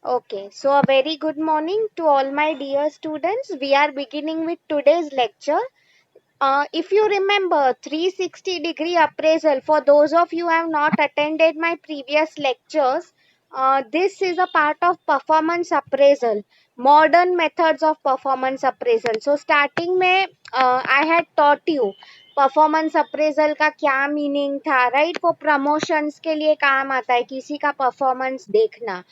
Okay, so a very good morning to all my dear students. We are beginning with today's lecture. If you remember 360-degree appraisal, for those of you who have not attended my previous lectures, this is a part of performance appraisal, modern methods of performance appraisal. So starting में I had taught you performance appraisal का क्या meaning था, right? वो promotions के लिए काम आता है, किसी का परफॉर्मेंस देखना.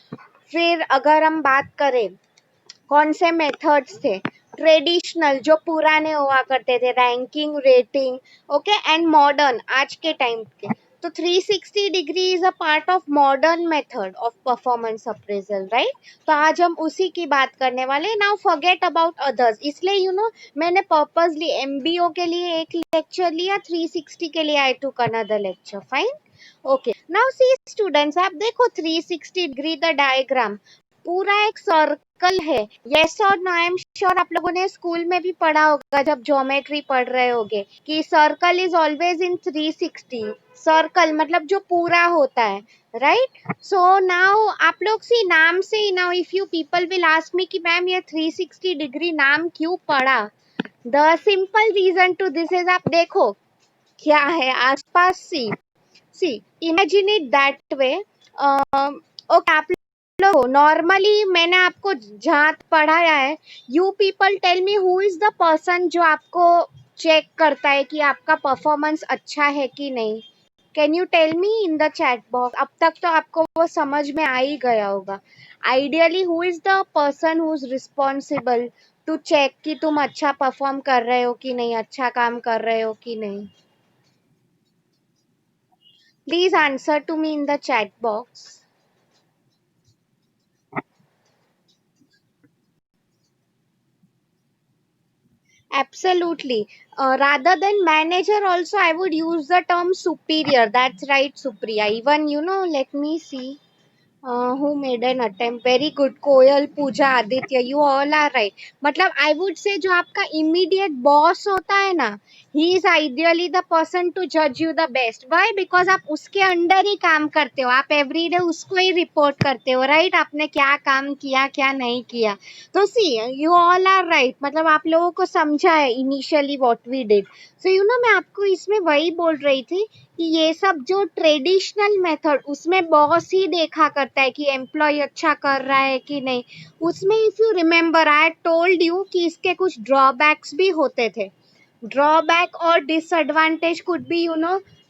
फिर अगर हम बात करें कौन से मेथड्स थे, ट्रेडिशनल जो पुराने हुआ करते थे, ranking, rating, okay, and modern आज के टाइम के. तो 360 degree is a part of modern method of performance appraisal, right? तो आज हम उसी की बात करने वाले. नाउ फॉरगेट अबाउट अदर्स, इसलिए मैंने पर्पसली एमबीओ के लिए एक लेक्चर लिया, 360 के लिए आई टूक another lecture. Fine. Okay, now see students, आप देखो 360 डिग्री द डायग्राम पूरा एक सर्कल है. यस और नो? आई एम श्योर आप लोगों ने स्कूल में भी पढ़ा होगा जब ज्योमेट्री पढ़ रहे होगे कि circle is always in 360. Circle मतलब जो पूरा होता है, राइट? सो नाउ आप लोग सी नाम से ही, now if you people will ask me कि मैम ये 360 डिग्री नाम क्यों पड़ा, the simple reason to this is, आप देखो क्या है आसपास. See see imagine it that way. Okay, आप लोग नॉर्मली मैंने आपको जहाँ पढ़ाया है, you people tell me who is the person जो आपको चेक करता है कि आपका परफॉर्मेंस अच्छा है कि नहीं. Can you tell me in the chat box? अब तक तो आपको वो समझ में आ ही गया होगा. Ideally who is the person who is responsible to check कि तुम अच्छा परफॉर्म कर रहे हो कि नहीं, अच्छा काम कर रहे हो कि नहीं? Please answer to me in the chat box. Absolutely. Rather than manager, also I would use the term superior. That's right, Supriya. Even, let me see. Who made an attempt? Very good. Koyal, Pooja, Aditya, you all are right. मतलब I would say जो आपका immediate boss होता है ना, he is ideally the person to judge you the best. Why? Because आप उसके under ही काम करते हो, आप everyday उसको ही रिपोर्ट करते हो, राइट? आपने क्या काम किया, क्या नहीं किया. तो सी यू ऑल आर राइट, मतलब आप लोगों को समझा है इनिशियली व्हाट वी डिड. सो मैं आपको इसमें वही बोल रही थी कि ये सब जो ट्रेडिशनल मेथड, उसमें बॉस ही देखा करता है कि एम्प्लॉय अच्छा कर रहा है कि नहीं. उसमें if you remember I told you कि इसके कुछ ड्रॉबैक्स भी होते थे. ड्रॉबैक और डिसएडवांटेज कुड बी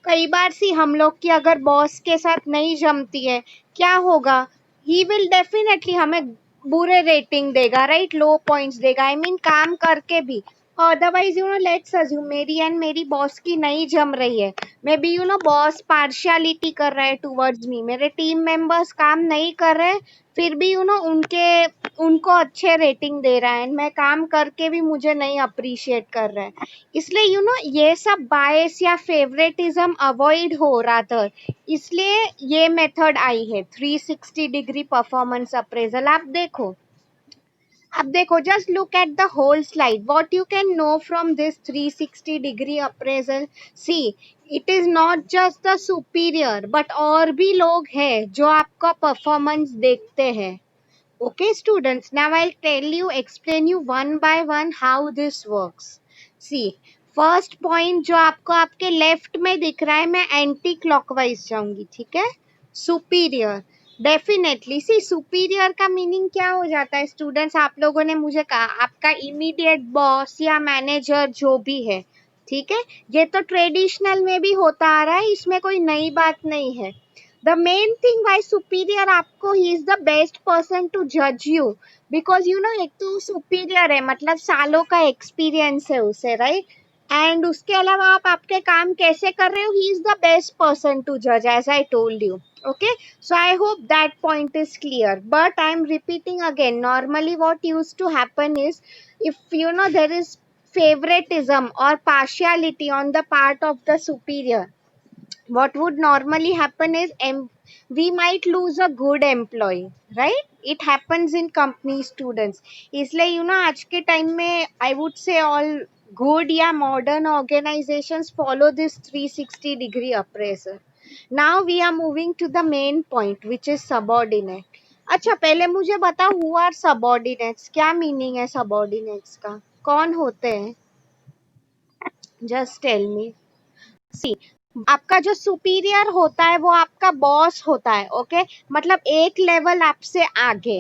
कई बार सी हम लोग की अगर बॉस के साथ नहीं जमती है, क्या होगा? ही विल डेफिनेटली हमें बुरे रेटिंग देगा, राइट? लो पॉइंट्स देगा, आई मीन काम करके भी. अदरवाइज लेट्स अज्यूम मेरी एंड मेरी बॉस की नहीं जम रही है, मे बी बॉस पार्शियलिटी कर रहा है टूवर्ड्स मी, मेरे टीम मेंबर्स काम नहीं कर रहे, फिर भी उनके उनको अच्छे रेटिंग दे रहा है, मैं काम करके भी मुझे नहीं अप्रिशिएट कर रहा है. इसलिए ये सब बायस या फेवरेटिज्म अवॉइड हो रहा था, इसलिए ये मेथड आई है 360 डिग्री परफॉर्मेंस अप्रेजल. आप देखो, अब देखो, just look at the whole slide. What you can know from this 360 degree appraisal? See, it is not just the superior but और भी लोग हैं जो आपका परफॉर्मेंस देखते हैं. Okay, students, now I'll tell you, explain you one by one how this works. See, first point जो आपको आपके लेफ्ट में दिख रहा है, मैं एंटी क्लॉकवाइज जाऊंगी, ठीक है? Superior, definitely. सी, सुपीरियर का मीनिंग क्या हो जाता है स्टूडेंट्स? आप लोगों ने मुझे कहा आपका इमीडिएट बॉस या मैनेजर जो भी है, ठीक है? ये तो ट्रेडिशनल में भी होता आ रहा है, इसमें कोई नई बात नहीं है. The main thing why superior आपको, he is the best person to judge you because एक तो superior है, मतलब सालों का experience है उसे, right? And उसके अलावा आप आपके काम कैसे कर रहे हो, he is the best person to judge, as I told you. Okay, so I hope that point is clear, but I am repeating again, normally what used to happen is, if there is favoritism or partiality on the part of the superior, what would normally happen is we might lose a good employee, right? It happens in company students. इसलिए आज के time में I would say all good या modern organizations follow this 360 degree appraisal. Now we are moving to the main point, which is subordinate. अच्छा पहले मुझे बताओ who are subordinates, क्या मीनिंग है सबऑर्डिनेट्स का, कौन होते हैं? जस्ट टेल मी। सी, आपका जो सुपीरियर होता है वो आपका बॉस होता है, ओके मतलब एक लेवल आपसे आगे।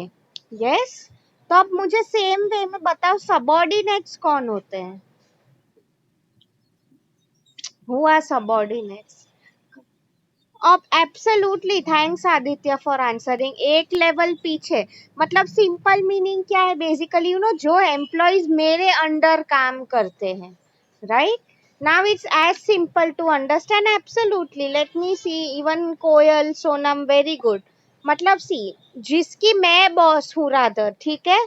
यस, तो अब मुझे सेम वे में बताओ सबऑर्डिनेट्स कौन होते हैं? Who are subordinates? अब absolutely thanks Aditya for answering. एक लेवल पीछे, मतलब सिंपल मीनिंग क्या है बेसिकली, जो एम्प्लॉइज मेरे अंडर काम करते हैं, right? Now it's as simple to understand. Absolutely, let me see, even Koyal, Sonam, very good. मतलब सी, जिसकी मैं बॉस हूँ रादर, ठीक है,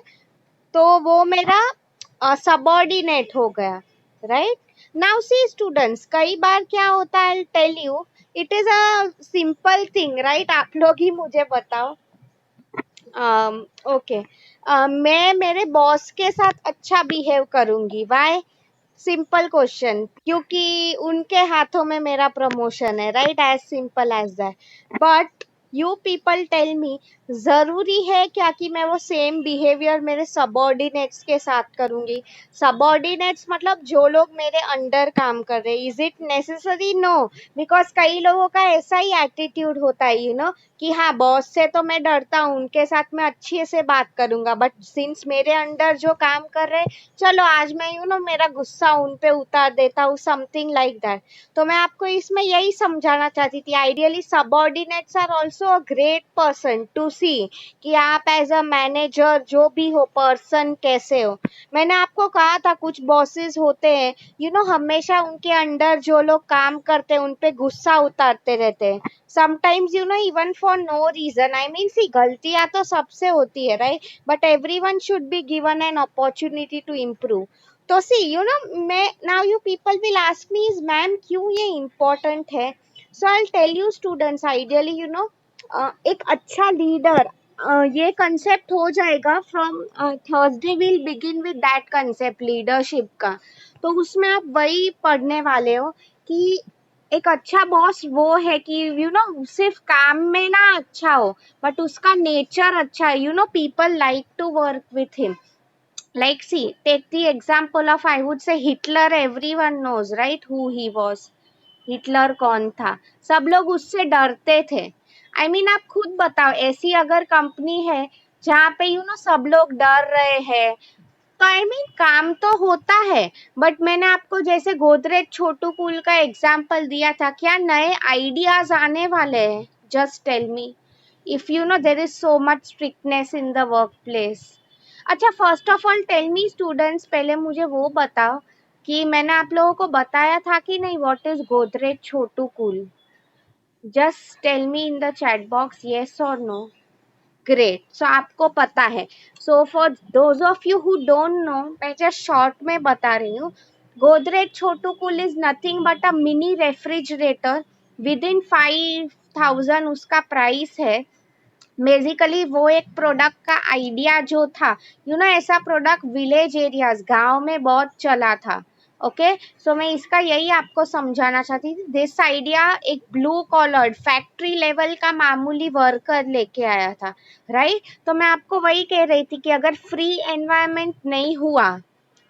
तो वो मेरा सबऑर्डिनेट हो गया, राइट? नाउ सी स्टूडेंट्स, कई बार क्या होता है, tell you, it is a simple thing, right? आप लोग ही मुझे बताओ। ओके, मैं मेरे बॉस के साथ अच्छा बिहेव करूंगी, वाई? सिंपल क्वेश्चन, क्योंकि उनके हाथों में मेरा प्रमोशन है, right? As simple as that. But you people tell me, जरूरी है क्या कि मैं वो सेम बिहेवियर मेरे सबऑर्डिनेट्स के साथ करूंगी? सबऑर्डिनेट्स मतलब जो लोग मेरे अंडर काम कर रहे हैं। Is it necessary? No. Because कई लोगों का ऐसा ही एटीट्यूड होता है, कि हाँ बॉस से तो मैं डरता हूँ, उनके साथ मैं अच्छे से बात करूंगा, बट सिंस मेरे अंडर जो काम कर रहे हैं, चलो आज मैं मेरा गुस्सा उन पे उतार देता हूँ, समथिंग लाइक दैट। तो मैं आपको इसमें यही समझाना चाहती थी, ideally subordinates are also a great person to see, कि आप एज अ मैनेजर जो भी हो पर्सन कैसे हो। मैंने आपको कहा था कुछ बॉसेस होते हैं, हमेशा उनके अंडर जो लोग काम करते हैं उन पे गुस्सा उतारते रहते हैं। Sometimes even for no reason, I mean see, गलतियां तो सबसे होती है, right? But everyone should be given an opportunity to improve. तो सी, मैं, now you people will ask me, is ma'am क्यों ये इम्पोर्टेंट है? So I tell you students, ideally एक अच्छा लीडर, ये कंसेप्ट हो जाएगा from Thursday, will begin with that concept leadership का। तो उसमें आप वही पढ़ने वाले हो कि एक अच्छा बॉस वो है कि सिर्फ काम में ना अच्छा हो, बट उसका नेचर अच्छा है, people like to work with him. Like, see, take the example of, I would say, Hitler. Everyone knows, right, who he was. Hitler कौन था? सब लोग उससे डरते थे। आई मीन आप खुद बताओ, ऐसी अगर कंपनी है जहाँ पे सब लोग डर रहे हैं, तो आई मीन काम तो होता है। बट मैंने आपको जैसे गोदरेज छोटू कूल का एग्जाम्पल दिया था, क्या नए आइडियाज आने वाले हैं? Just tell me, if there is so much strictness in the workplace. अच्छा, first of all tell me students, पहले मुझे वो बताओ कि मैंने आप लोगों को बताया था कि नहीं, what is Godrej Chotu cool? Just tell me in the chat box, yes और नो। ग्रेट, सो आपको पता है। So for those of you who don't know, मैं जस्ट शॉर्ट में बता रही हूँ। Godrej Chotu cool is nothing but a mini refrigerator, within 5,000 उसका प्राइस है। बेसिकली वो एक प्रोडक्ट का आइडिया जो था, ऐसा प्रोडक्ट विलेज एरियाज, गांव में बहुत चला था। ओके, सो मैं इसका यही आपको समझाना चाहती थी। दिस आइडिया एक ब्लू कॉलर्ड फैक्ट्री लेवल का मामूली वर्कर लेके आया था, राइट? तो मैं आपको वही कह रही थी कि अगर फ्री एनवायरनमेंट नहीं हुआ,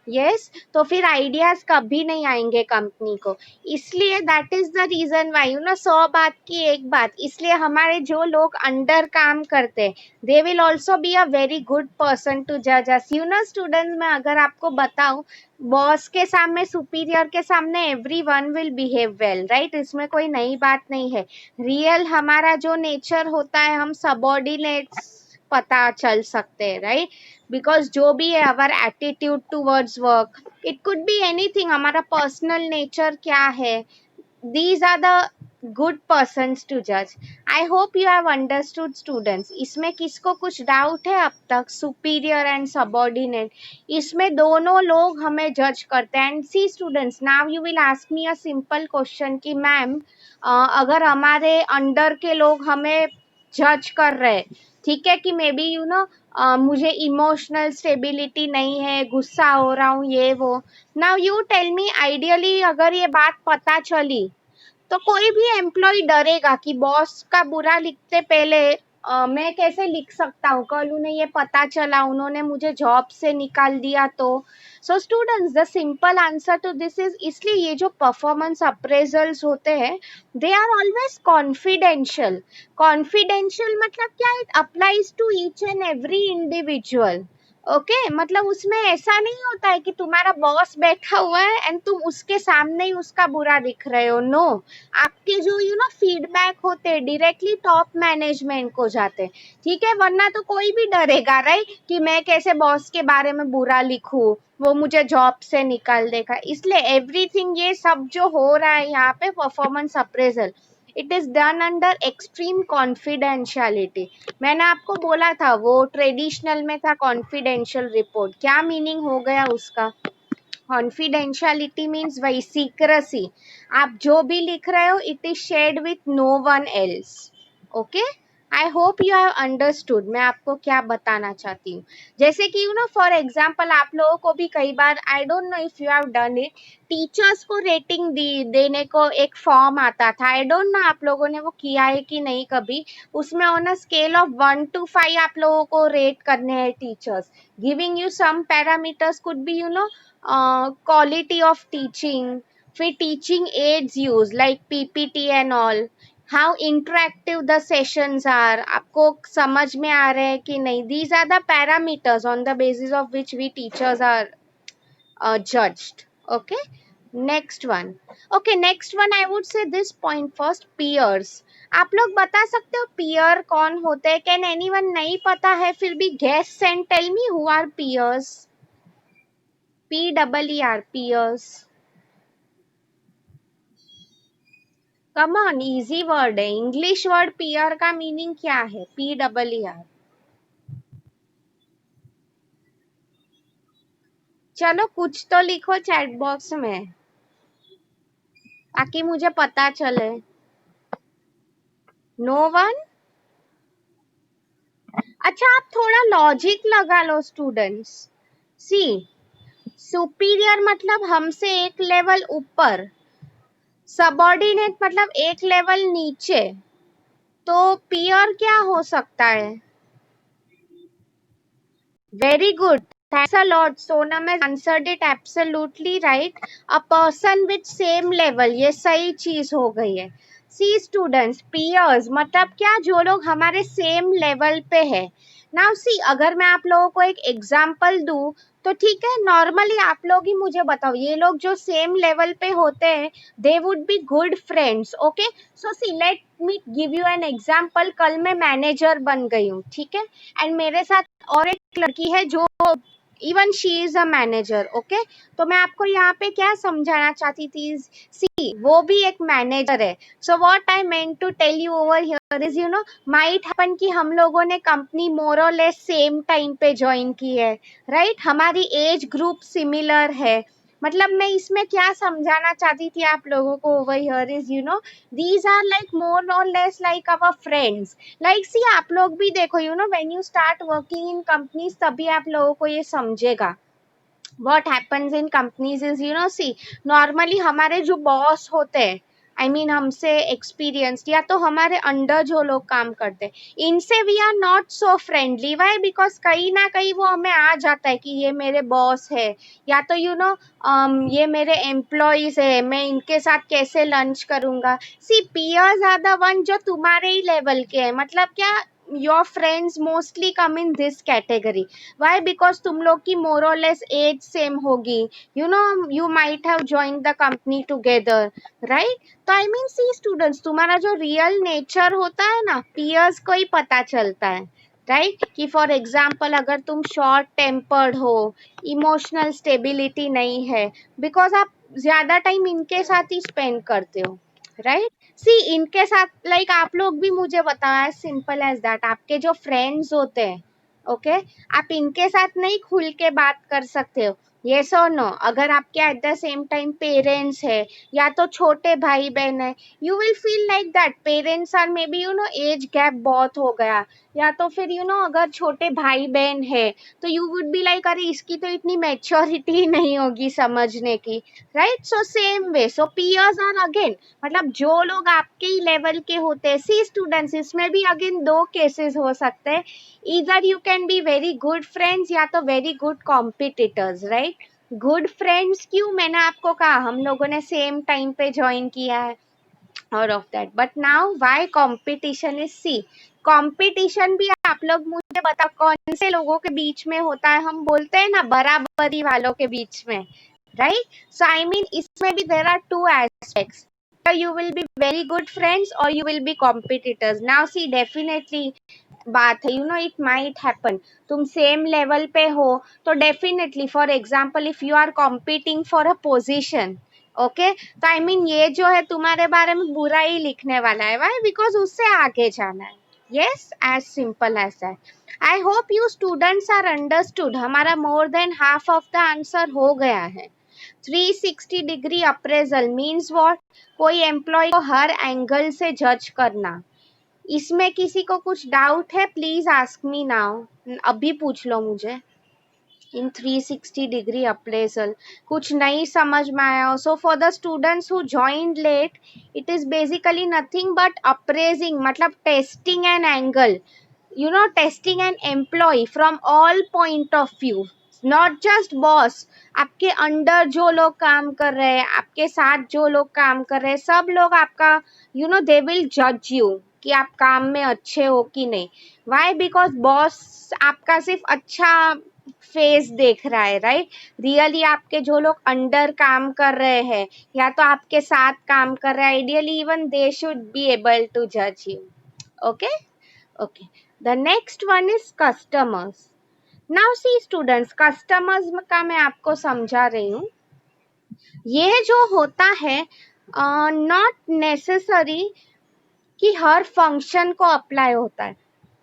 यस, तो फिर आइडियाज कभी नहीं आएंगे कंपनी को। इसलिए that is the reason why, 100 बात की एक बात, इसलिए हमारे जो लोग अंडर काम करते हैं, they will also be a very good person to जज अस। स्टूडेंट्स, मैं अगर आपको बताऊं, बॉस के सामने, सुपीरियर के सामने every one will behave well, right? इसमें कोई नई बात नहीं है। रियल हमारा जो नेचर होता है, हम सबऑर्डिनेट्स पता चल सकते हैं, राइट? बिकॉज जो भी है अवर attitude towards work, it could be anything, हमारा पर्सनल नेचर क्या है, these are the good persons to judge. I hope you have understood students. इसमें किसको कुछ डाउट है अब तक? सुपीरियर एंड सबऑर्डिनेट, इसमें दोनों लोग हमें जज करते हैं। And see students, now you will ask me a simple question कि मैम, अगर हमारे अंडर के लोग हमें जज कर रहे हैं, ठीक है, कि मे बी मुझे इमोशनल स्टेबिलिटी नहीं है, गुस्सा हो रहा हूँ, ये वो। Now you tell me, ideally अगर ये बात पता चली, तो कोई भी एम्प्लॉय डरेगा कि बॉस का बुरा लिखते पहले मैं कैसे लिख सकता हूँ, कल उन्हें ये पता चला, उन्होंने मुझे जॉब से निकाल दिया तो। So students, the simple answer to this is, इसलिए ये जो परफॉर्मेंस अप्रेजल्स होते हैं they are always confidential. Confidential मतलब क्या, it applies to each and every individual. Okay मतलब उसमें ऐसा नहीं होता है कि तुम्हारा बॉस बैठा हुआ है एंड तुम उसके सामने ही उसका बुरा दिख रहे हो। नो, आपके जो फीडबैक होते हैं डायरेक्टली टॉप मैनेजमेंट को जाते हैं, ठीक है। वरना तो कोई भी डरेगा राइट, कि मैं कैसे बॉस के बारे में बुरा लिखूं, वो मुझे जॉब से निकाल देगा। इसलिए एवरीथिंग ये सब जो हो रहा है यहाँ पे performance appraisal, it is done under extreme confidentiality. मैंने आपको बोला था वो ट्रेडिशनल में था कॉन्फिडेंशियल रिपोर्ट, क्या मीनिंग हो गया उसका। कॉन्फिडेंशियलिटी मीन्स वही सीक्रेसी, आप जो भी लिख रहे हो it is shared with no one else. Okay, I hope you have understood मैं आपको क्या बताना चाहती हूँ। जैसे कि फॉर एग्जाम्पल आप लोगों को भी कई बार, I don't know if you have done it, teachers को रेटिंग देने को एक फॉर्म आता था, आई डोंट नो आप लोगों ने वो किया है कि नहीं कभी। उसमें on a scale of 1 to 5 आप लोगों को रेट करने हैं teachers, giving you some parameters, could be quality of teaching, फिर teaching aids use like PPT and all, how interactive the sessions are, आपको समझ में आ रहे हैं कि नहीं, these are the parameters on the basis of which we teachers are judged. Okay, next one. Okay, next one I would say this point first, peers. आप लोग बता सकते हो peer कौन होते हैं? Can anyone नहीं पता है फिर भी guess and tell me who are peers? P-E-E-R, peers. Come on, easy word है, इंग्लिश वर्ड पीयर का मीनिंग क्या है? P-E-E-R. चलो कुछ तो लिखो चैट बॉक्स में ताकि मुझे पता चले। No one? अच्छा, आप थोड़ा लॉजिक लगा लो स्टूडेंट्स। सी, सुपीरियर मतलब हमसे एक लेवल ऊपर, सबऑर्डिनेट मतलब एक लेवल नीचे, तो पीयर क्या हो सकता है? Very good. Thanks a lot. Sonam has answered it absolutely right. A person with same level. ये सही चीज हो गई है। See students, peers मतलब क्या, जो लोग हमारे सेम लेवल पे है। Now see, अगर मैं आप लोगों को एक एग्जाम्पल दूं तो ठीक है, नॉर्मली आप लोग ही मुझे बताओ, ये लोग जो सेम लेवल पे होते हैं they would be good friends. Okay, so see let me give you an example. कल मैं मैनेजर बन गई हूँ, ठीक है, एंड मेरे साथ और एक लड़की है जो even she is a manager. Okay, तो मैं आपको यहाँ पे क्या समझाना चाहती थी, सी वो भी एक मैनेजर है। So what I meant to tell you over here is, might happen कि हम लोगों ने कंपनी मोर और लेस सेम टाइम पे ज्वाइन की है, राइट, हमारी एज ग्रुप सिमिलर है। मतलब मैं इसमें क्या समझाना चाहती थी आप लोगों को over here is, these are like more or less like our friends. Like see, आप लोग भी देखो, when you start working in companies तभी आप लोगों को ये समझेगा। what happens in companies is, see, normally हमारे जो बॉस होते हैं, आई मीन हमसे एक्सपीरियंस्ड या तो हमारे अंडर जो लोग काम करते हैं, इनसे we are not so friendly. Why? Because कहीं ना कहीं वो हमें आ जाता है कि ये मेरे बॉस है, या तो ये मेरे एम्प्लॉयज है, मैं इनके साथ कैसे लंच करूंगा। See, peers are the one जो तुम्हारे ही लेवल के हैं। मतलब क्या, your friends mostly come in this category. Why? Because तुम लोग की मोर और लेस एज सेम होगी, you might have joined the company together, right? तो आई मीन सी स्टूडेंट्स, तुम्हारा जो रियल नेचर होता है ना, पीयर्स को ही पता चलता है, राइट? कि फॉर एग्जाम्पल अगर तुम शॉर्ट टेम्पर्ड हो, इमोशनल स्टेबिलिटी नहीं है, बिकॉज आप ज्यादा टाइम इनके साथ ही स्पेंड करते हो, राइट? सी, इनके साथ लाइक आप लोग भी मुझे बताओ, एज सिंपल एज दैट, आपके जो फ्रेंड्स होते हैं, ओके, आप इनके साथ नहीं खुल के बात कर सकते हो, येस और नो? अगर आपके at the same time parents है या तो छोटे भाई बहन है, you will feel like that parents are may be age gap बहुत हो गया, या तो फिर अगर छोटे भाई बहन है तो यू वुड बी लाइक अरे इसकी तो इतनी मैच्योरिटी नहीं होगी समझने की, right? So same way, so peers are again, मतलब जो लोग आपके ही लेवल के होते हैं। सी स्टूडेंट्स, इसमें भी अगेन दो केसेस हो सकते हैं, इधर you can be very good friends या तो very good competitors, right? Good friends क्यों, मैंने आपको कहा हम लोगों ने सेम टाइम पे ज्वाइन किया है और of that, but now why competition is, see competition भी आप लोग मुझे बताओ कौन से लोगों के बीच में होता है? हम बोलते हैं ना बराबरी वालों के बीच में, राइट? सो आई मीन इसमें भी there are two aspects, you will be very good friends or you will be competitors. Now see, definitely बात है, इट माइट हैपन, तुम सेम लेवल पे हो तो definitely, for example if you are competing for a position, okay, तो I mean ये जो है तुम्हारे बारे में बुरा ही लिखने वाला है, वाई? बिकॉज उससे आगे जाना है। Yes, as simple as that. I hope you students are understood, हमारा more than half of the answer हो गया है। 360 डिग्री अप्रेजल मीन्स व्हाट? कोई एम्प्लॉय को हर एंगल से जज करना। इसमें किसी को कुछ डाउट है? प्लीज आस्क मी नाउ, अभी पूछ लो मुझे। इन 360 डिग्री अप्रेजल कुछ नहीं समझ में आया? So for the students who joined late, it is basically nothing but appraising, मतलब testing an angle, testing an employee from all point of view, not just boss, आपके अंडर जो लोग काम कर रहे हैं, आपके साथ जो लोग काम कर रहे हैं, सब लोग आपका they will judge you कि आप काम में अच्छे हो कि नहीं। why? because बॉस आपका सिर्फ अच्छा फेस देख रहा है, राइट? रियली आपके जो लोग अंडर काम कर रहे हैं या तो आपके साथ काम कर रहे हैं, ideally even they should be able to जज you. Okay okay, the next one is customers. Now see students, customers का मैं आपको समझा रही हूँ। ये जो होता है not necessary कि हर function को apply होता है।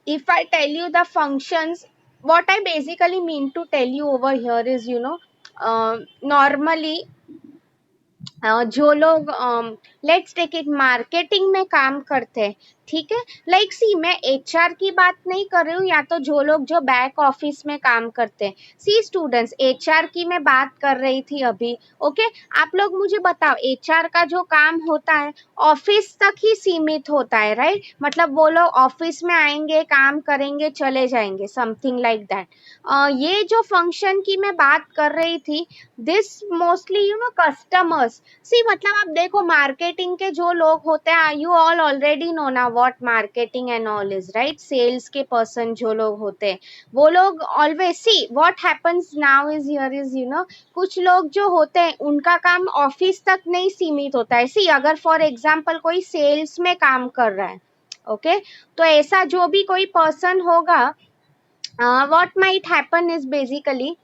If I tell you the functions, what I basically mean to tell you over here is, normally जो लोग लेट्स टेक इट मार्केटिंग में काम करते हैं, ठीक है, लाइक सी मैं एचआर की बात नहीं कर रही हूँ, या तो जो लोग जो बैक ऑफिस में काम करते हैं। सी स्टूडेंट्स, एचआर की मैं बात कर रही थी अभी, ओके? आप लोग मुझे बताओ, एचआर का जो काम होता है ऑफिस तक ही सीमित होता है, राइट? मतलब वो लोग ऑफिस में आएंगे, काम करेंगे, चले जाएंगे, समथिंग लाइक दैट। ये जो फंक्शन की मैं बात कर रही थी, दिस मोस्टली कस्टमर्स, सी मतलब आप देखो मार्केटिंग के जो लोग होते हैं, यू ऑल ऑलरेडी नो ना what marketing and all is, right? Sales के पर्सन जो लोग होते हैं वो लोग always, see what happens now is here is, कुछ लोग जो होते हैं उनका काम ऑफिस तक नहीं सीमित होता है। सी अगर फॉर एग्जाम्पल कोई सेल्स में काम कर रहा है, ओके, तो ऐसा जो भी कोई पर्सन होगा, what might happen is basically,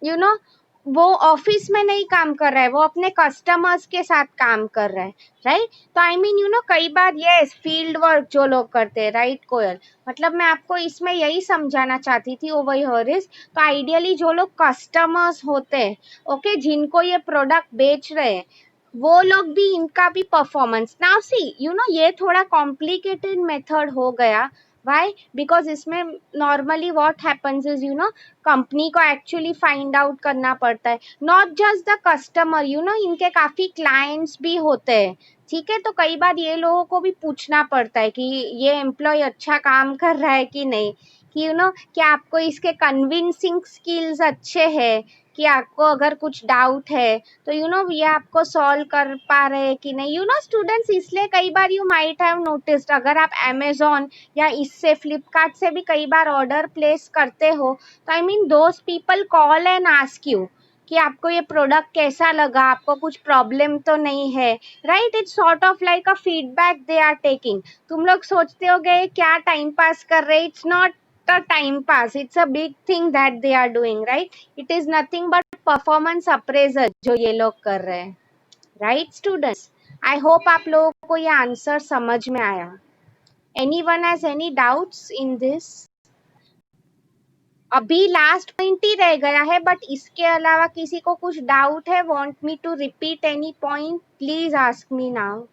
you know वो ऑफिस में नहीं काम कर रहा है, वो अपने कस्टमर्स के साथ काम कर रहा है, राइट? तो आई मीन कई बार यस फील्ड वर्क जो लोग करते हैं, राइट कोयल? मतलब मैं आपको इसमें यही समझाना चाहती थी ओवर हियर इज, तो आइडियली जो लोग कस्टमर्स होते हैं, ओके, जिनको ये प्रोडक्ट बेच रहे हैं, वो लोग भी, इनका भी परफॉर्मेंस। नाउ सी ये थोड़ा कॉम्प्लिकेटेड मेथड हो गया। वाई? बिकॉज इसमें normally what happens is, company को एक्चुअली फाइंड आउट करना पड़ता है, नॉट जस्ट द कस्टमर, इनके काफी क्लाइंट्स भी होते हैं, ठीक है? तो कई बार ये लोगों को भी पूछना पड़ता है कि ये एम्प्लॉय अच्छा काम कर रहा है कि नहीं, कि क्या आपको इसके कन्विंसिंग स्किल्स अच्छे हैं, कि आपको अगर कुछ डाउट है तो ये आपको सॉल्व कर पा रहे हैं कि नहीं, स्टूडेंट्स। इसलिए कई बार यू माइट हैव नोटिस्ड, अगर आप अमेजोन या इससे फ्लिपकार्ट से भी कई बार ऑर्डर प्लेस करते हो, तो I mean those people call and ask you कि आपको ये प्रोडक्ट कैसा लगा, आपको कुछ प्रॉब्लम तो नहीं है, right? It's sort of like a feedback they are taking. तुम लोग सोचते हो गए क्या टाइम पास कर रहे, it's not a time pass, it's a big thing that they are doing, right? It is nothing but performance appraisal जो ये लोग कर रहे हैं, right students? I hope आप लोगों को ये आंसर समझ में आया। Anyone has any doubts in this? अभी लास्ट पॉइंट ही रह गया है, बट इसके अलावा किसी को कुछ डाउट है? Want me to repeat any point? Please ask me now.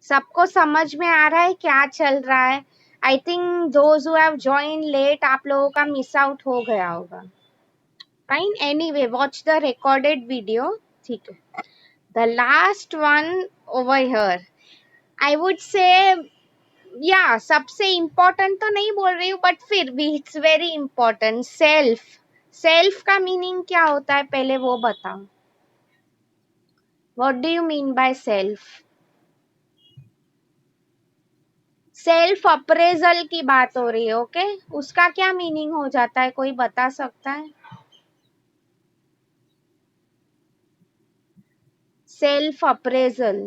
सबको समझ में आ रहा है क्या चल रहा है? I think those who have join late, आप लोगों का मिस आउट हो गया होगा. Fine, anyway watch the recorded video. ठीक है. The last one over here, I would say, या सबसे इम्पोर्टेंट तो नहीं बोल रही हूँ बट फिर भी it's very important. Self. Self का मीनिंग क्या होता है पहले वो बताओ. What do you mean by self? Self appraisal की बात हो रही है. ओके, उसका क्या मीनिंग हो जाता है, कोई बता सकता है? Self appraisal.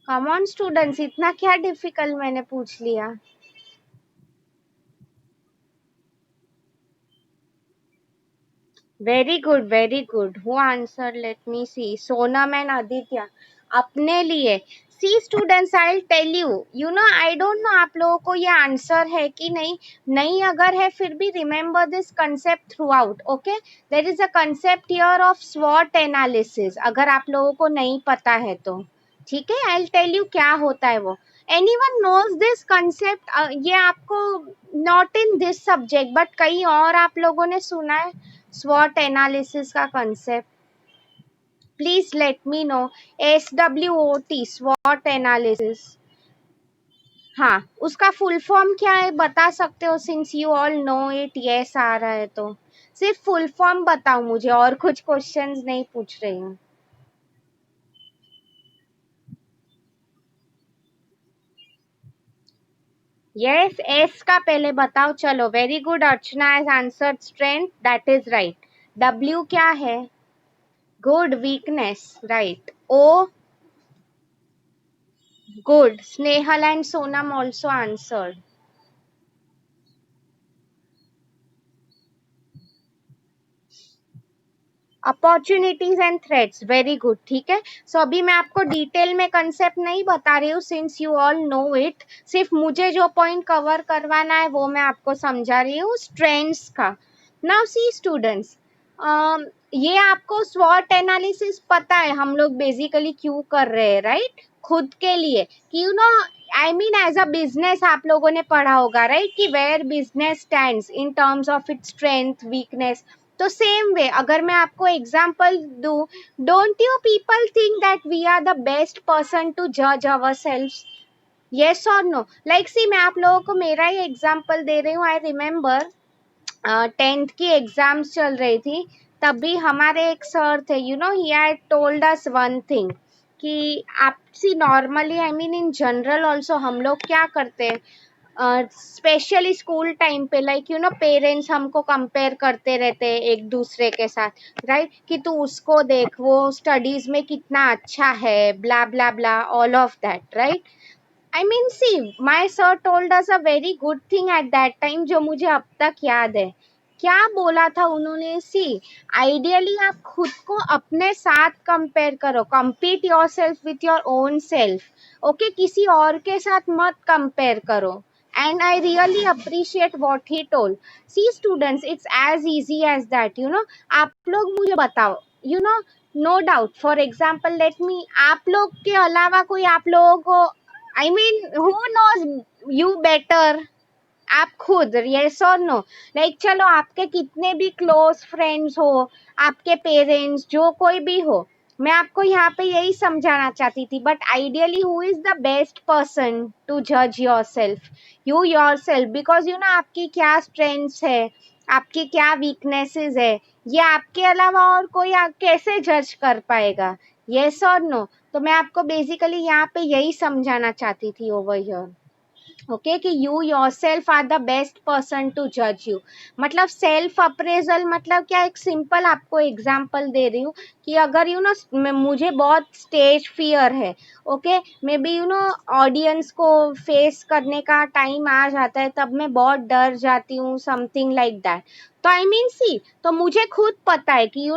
Come on students, इतना क्या डिफिकल्ट मैंने पूछ लिया? Very good, very good. Who answer? Let me see. Sonam and Aditya. अपने लिए. See students, I tell you, you know, I don't know आप लोगों को ये आंसर है कि नहीं. नहीं अगर है फिर भी remember this concept throughout. Okay, there is a concept here of स्वॉट एनालिसिस. अगर आप लोगों को नहीं पता है तो ठीक है, आई टेल यू क्या होता है वो. Anyone knows this concept? ये आपको not in this subject but कहीं और आप लोगों ने सुना है SWOT एनालिसिस का concept? Please let me know. SWOT, SWOT analysis. हाँ, उसका फुल फॉर्म क्या है बता सकते हो? Since you all know it, yes आ रहा है तो सिर्फ फुल फॉर्म बताओ मुझे, और कुछ क्वेश्चंस नहीं पूछ रही हूँ. यस, एस का पहले बताओ. चलो, very good. Archana has answered strength, that is right. W क्या है? Good, weakness, right. Oh, good. Snehal and Sonam also answered. Opportunities and threats, very good. ठीक है, सो अभी मैं आपको डिटेल में कंसेप्ट नहीं बता रही हूँ since you all know it. सिर्फ मुझे जो पॉइंट कवर करवाना है वो मैं आपको समझा रही हूँ स्ट्रेंथ्स का. नाउ सी स्टूडेंट्स, ये आपको स्वॉट एनालिसिस पता है हम लोग बेसिकली क्यों कर रहे हैं, राइट? खुद के लिए कि you know, I mean as a business आप लोगों ने पढ़ा होगा, राइट? कि where business stands in terms of its strength, weakness. तो सेम वे अगर मैं आपको एग्जाम्पल दूं, don't you people think that we are the best person to जज अवर सेल्फ? येस और नो? लाइक सी, मैं आप लोगों को मेरा ही एग्जाम्पल दे रही हूँ. आई रिमेम्बर 10th की एग्जाम्स चल रही थी, तभी हमारे एक सर थे, you know, he had told us one thing कि आप see normally, I mean in general also हम लोग क्या करते हैं, स्पेशली स्कूल टाइम पे, लाइक यू नो, पेरेंट्स हमको कंपेयर करते रहते हैं एक दूसरे के साथ, राइट? कि तू उसको देख, वो स्टडीज में कितना अच्छा है, blah blah blah, all of that, right? I mean see, my sir told us a very good thing at that time, जो मुझे अब तक याद है. क्या बोला था उन्होंने? सी, आइडियली आप खुद को अपने साथ कंपेयर करो, compete yourself with your own self. Okay, किसी और के साथ मत कंपेयर करो. And I really appreciate what he told. See students, it's as easy as that, you know. आप लोग मुझे बताओ, you know, no doubt, for example let me, आप लोग के अलावा कोई आप लोगों को, I mean who knows you better? आप खुद, यस और नो? लाइक चलो, आपके कितने भी क्लोज फ्रेंड्स हो, आपके पेरेंट्स, जो कोई भी हो, मैं आपको यहाँ पे यही समझाना चाहती थी. But ideally who is the best person to जज yourself? You yourself. Because you know, आपकी क्या स्ट्रेंथ्स है, आपकी क्या वीकनेसेस है, ये आपके अलावा और कोई कैसे जज कर पाएगा? यस और नो? तो मैं आपको बेसिकली यहाँ पे यही समझाना चाहती थी ओवर हियर. ओके, कि you yourself are the best person to जज यू. मतलब सेल्फ अप्रेजल मतलब क्या? एक सिंपल आपको एग्जाम्पल दे रही हूँ कि अगर यू नो, मुझे बहुत स्टेज फियर है, okay, may be you know, audience को फेस करने का टाइम आ जाता है तब मैं बहुत डर जाती हूँ, समथिंग लाइक दैट. तो आई मीन सी, तो मुझे खुद पता है कि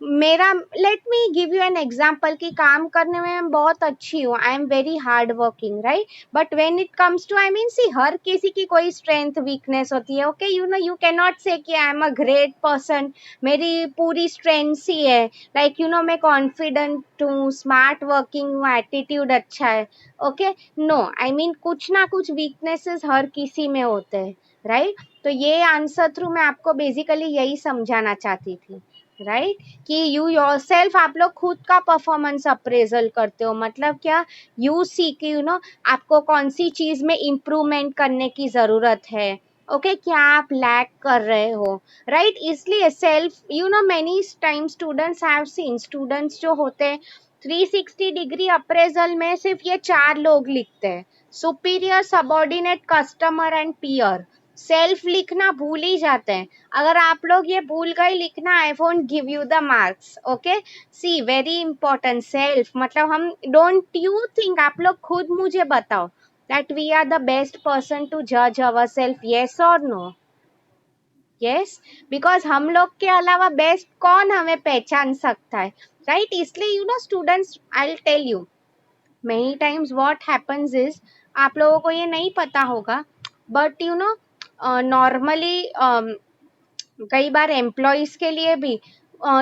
मेरा, let me give you an example कि काम करने में मैं बहुत अच्छी हूँ, I am very hard working, right? But when it comes to, I mean see, हर किसी की कोई स्ट्रेंथ वीकनेस होती है, ओके? यू कैन नॉट से कि I am a great person, मेरी पूरी स्ट्रेंथ ही है, लाइक मैं कॉन्फिडेंट हूँ, स्मार्ट वर्किंग हूँ, एटीट्यूड अच्छा है, ओके? नो, आई मीन कुछ ना कुछ वीकनेसेस हर किसी में होते हैं, राइट? तो ये आंसर थ्रू मैं आपको बेसिकली यही समझाना चाहती थी, राइट? कि यू योरसेल्फ, आप लोग खुद का परफॉर्मेंस अप्रेजल करते हो, मतलब क्या, यू सी कि आपको कौन सी चीज में इम्प्रूवमेंट करने की जरूरत है, ओके? क्या आप लैक कर रहे हो, राइट? इसलिए self, many time students have seen, students जो होते हैं 360 डिग्री अप्रेजल में सिर्फ ये 4 लोग लिखते हैं: superior, subordinate, customer and peer. Self लिखना भूल ही जाते हैं। अगर आप लोग ये भूल गए लिखना, I won't give you the marks, okay? See, very important, self मतलब हम, डोंट यू थिंक, आप लोग खुद मुझे बताओ, that we are the best person to जज अवर सेल्फ, येस और नो? यस, बिकॉज हम लोग के अलावा बेस्ट कौन हमें पहचान सकता है, राइट? इसलिए students, I will tell you many times what happens is, आप लोगों को ये नहीं पता होगा, बट नॉर्मली कई बार एम्प्लॉयज के लिए भी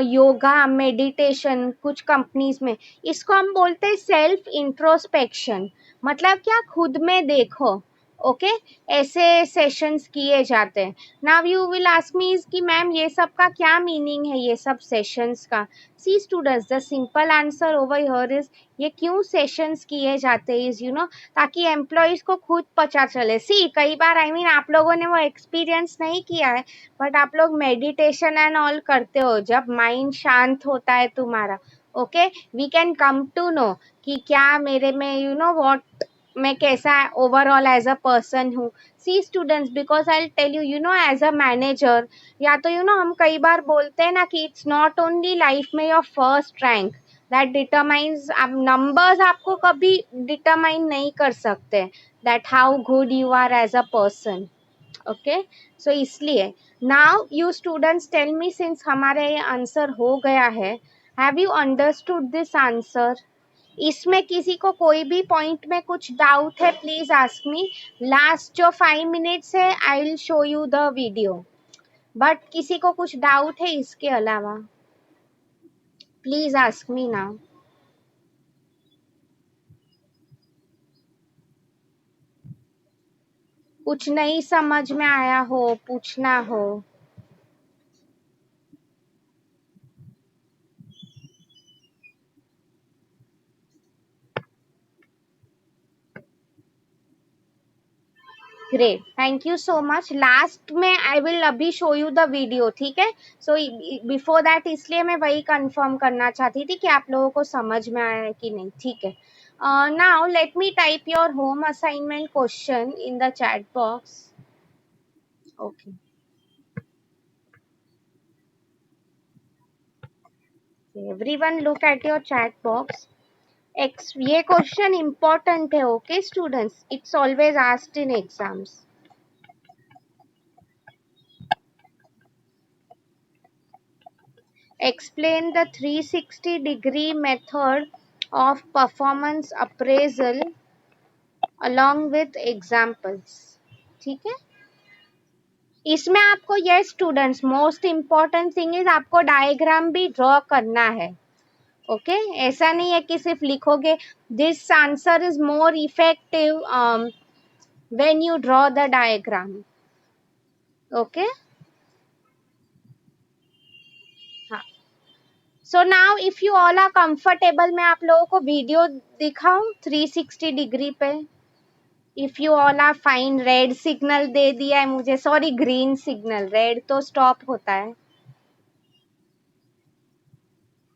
योगा, मेडिटेशन, कुछ कंपनीज में इसको हम बोलते हैं सेल्फ इंट्रोस्पेक्शन, मतलब क्या, खुद में देखो, ओके? ऐसे सेशंस किए जाते हैं। Now you will ask me कि मैम ये सब का क्या मीनिंग है, ये सब सेशंस का? See students, the simple answer over here is, ये क्यों सेशंस किए जाते हैं इज ताकि एम्प्लॉयज को खुद पता चले। सी, कई बार आई मीन आप लोगों ने वो एक्सपीरियंस नहीं किया है, बट आप लोग मेडिटेशन एंड ऑल करते हो, जब माइंड शांत होता है तुम्हारा, okay, we can come to know कि क्या मेरे में व्हाट, मैं कैसा ओवरऑल एज अ पर्सन हूँ। See students, because I tell you as a manager, या तो हम कई बार बोलते हैं ना कि इट्स नॉट ओनली लाइफ में your first rank that determines, आप नंबर्स आपको कभी डिटरमाइन नहीं कर सकते that how good you are as a person, okay? So इसलिए now you students tell me, since हमारे ये आंसर हो गया है, have you understood this answer? इसमें किसी को कोई भी पॉइंट में कुछ डाउट है, प्लीज आस्क मी। लास्ट जो 5 मिनट्स है, I will show you the video, but किसी को कुछ डाउट है इसके अलावा, प्लीज आस्क मी नाउ। कुछ नहीं समझ में आया हो, पूछना हो? Great, thank you so much. Last में आई विल अभी शो यू द वीडियो, ठीक है? सो बिफोर दैट, इसलिए मैं वही कंफर्म करना चाहती थी कि आप लोगों को समझ में आया है कि नहीं, ठीक है? Now let me type your home assignment question in the chat box, okay? Everyone look at your chat box. ये क्वेश्चन इंपॉर्टेंट है, okay students? It's always asked in exams. Explain the 360-degree method of performance appraisal along with examples, ठीक है? इसमें आपको, ये students, most important thing is आपको diagram भी draw करना है, ओके? ऐसा नहीं है कि सिर्फ लिखोगे। This answer is more effective when you draw the diagram, okay? हाँ, so now if you all are comfortable, मैं आप लोगों को वीडियो दिखाऊं 360 डिग्री पे? If you all are fine, red signal दे दिया है मुझे, सॉरी ग्रीन सिग्नल, रेड तो स्टॉप होता है।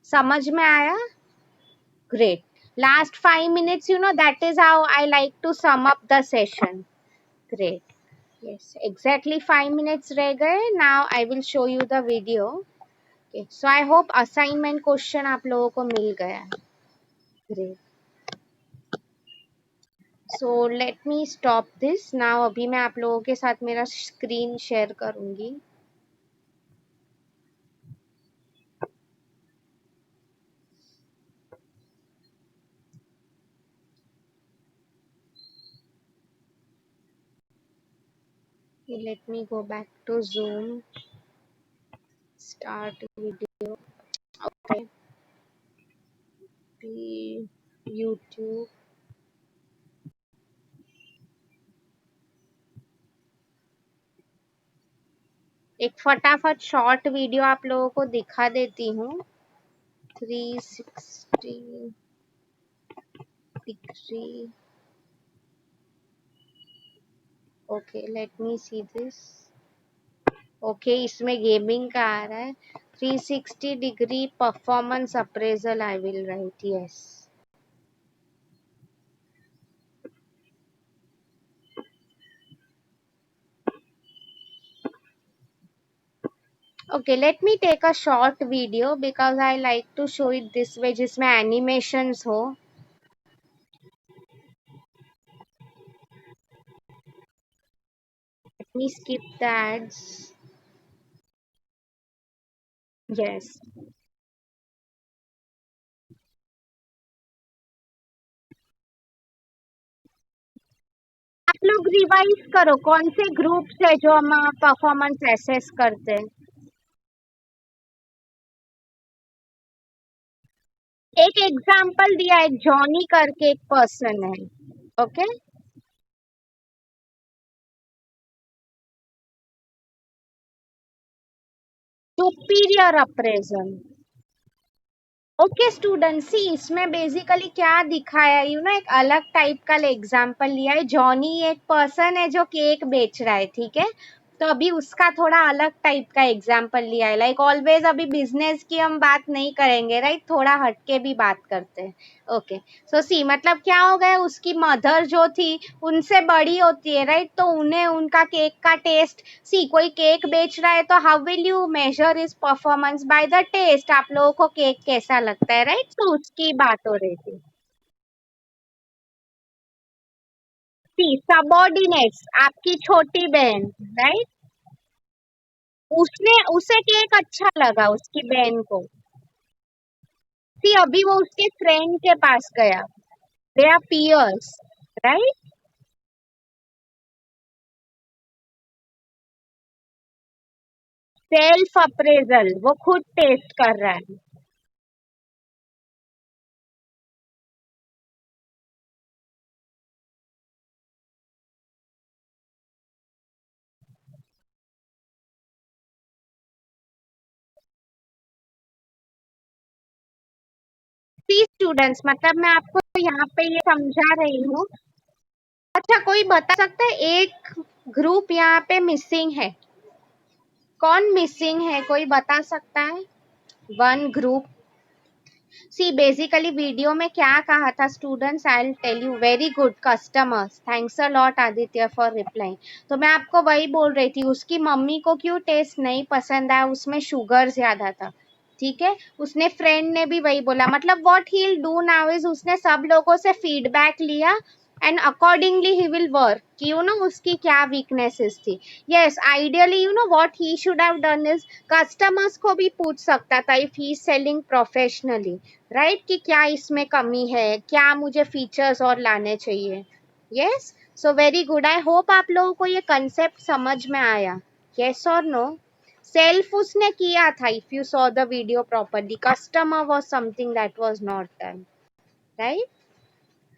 समझ में आया? Great. Last 5 minutes, that is how I like to sum up the session. Great. Yes, exactly 5 minutes रह गए। Now I will show you the video. Okay, so I hope assignment question आप लोगों को मिल गया है। Great. So let me stop this now. अभी मैं आप लोगों के साथ मेरा स्क्रीन शेयर करूंगी। Let me go back to Zoom. Start video. Okay. YouTube. एक फटाफट शॉर्ट वीडियो आप लोगों को दिखा देती हूँ. 360 degree. Okay, let me see this. Okay, इसमें गेमिंग का आ रहा है. 360 degree performance appraisal I will write. Yes. Okay, let me take a short video because I like to show it this way जिसमें animations हो. Let me skip the ads. Yes. आप लोग revise करो कौन से ग्रुप्स है जो हम परफॉर्मेंस एसेस करते हैं. एक एग्जांपल दिया है, जॉनी करके एक पर्सन है. Okay. Superior appraisal. Okay student, see इसमें बेसिकली क्या दिखाया है, एक अलग टाइप का एग्जांपल लिया है. जॉनी एक पर्सन है जो केक बेच रहा है, ठीक है. तो अभी उसका थोड़ा अलग टाइप का एग्जांपल लिया है. लाइक ऑलवेज अभी बिजनेस की हम बात नहीं करेंगे, राइट. थोड़ा हटके भी बात करते हैं. ओके. सो सी मतलब क्या हो गया, उसकी मदर जो थी उनसे बड़ी होती है, राइट. तो उन्हें उनका केक का टेस्ट, सी कोई केक बेच रहा है तो how will you measure is performance, by the test. आप लोगों को केक कैसा लगता है, राइट. तो उसकी बात हो रही थी. सी सबॉर्डिनेट्स, आपकी छोटी बहन, राइट. उसने उसे केक अच्छा लगा उसकी बहन को. सी अभी वो उसके फ्रेंड के पास गया. They are peers, right. Self appraisal, वो खुद टेस्ट कर रहा है. सी स्टूडेंट्स, मतलब मैं आपको यहाँ पे ये समझा रही हूँ. अच्छा, कोई बता सकता है एक ग्रुप यहाँ पे मिसिंग है. कौन मिसिंग है, कोई बता सकता है. One group. See basically video में क्या कहा था students, I will tell you. Very good customers, thanks a lot Aditya for replying. तो मैं आपको वही बोल रही थी, उसकी मम्मी को क्यों टेस्ट नहीं पसंद आया, उसमें शुगर ज्यादा था, ठीक है. उसने फ्रेंड ने भी वही बोला. मतलब what he will do now is, उसने सब लोगों से फीडबैक लिया and accordingly he will work कि उसकी क्या वीकनेसेस थी. Yes, ideally what he should have done is customers को भी पूछ सकता था if he is selling professionally, right, कि क्या इसमें कमी है, क्या मुझे फीचर्स और लाने चाहिए. Yes. So very good. I hope आप लोगों को ये कंसेप्ट समझ में आया. यस और नो. सेल्फ उसने किया था. If you saw the video properly, customer was something that was not done, right.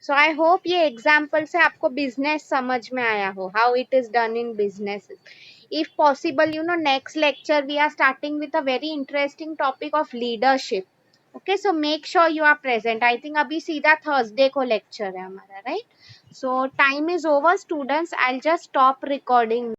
So I hope ये एग्जाम्पल से आपको बिजनेस समझ में आया हो, how it is done in business. if possible, next lecture we are starting with a very interesting topic of leadership. Okay, so make sure you are present. I think abhi सीधा Thursday को lecture है हमारा, right. So time is over students, I'll just stop recording.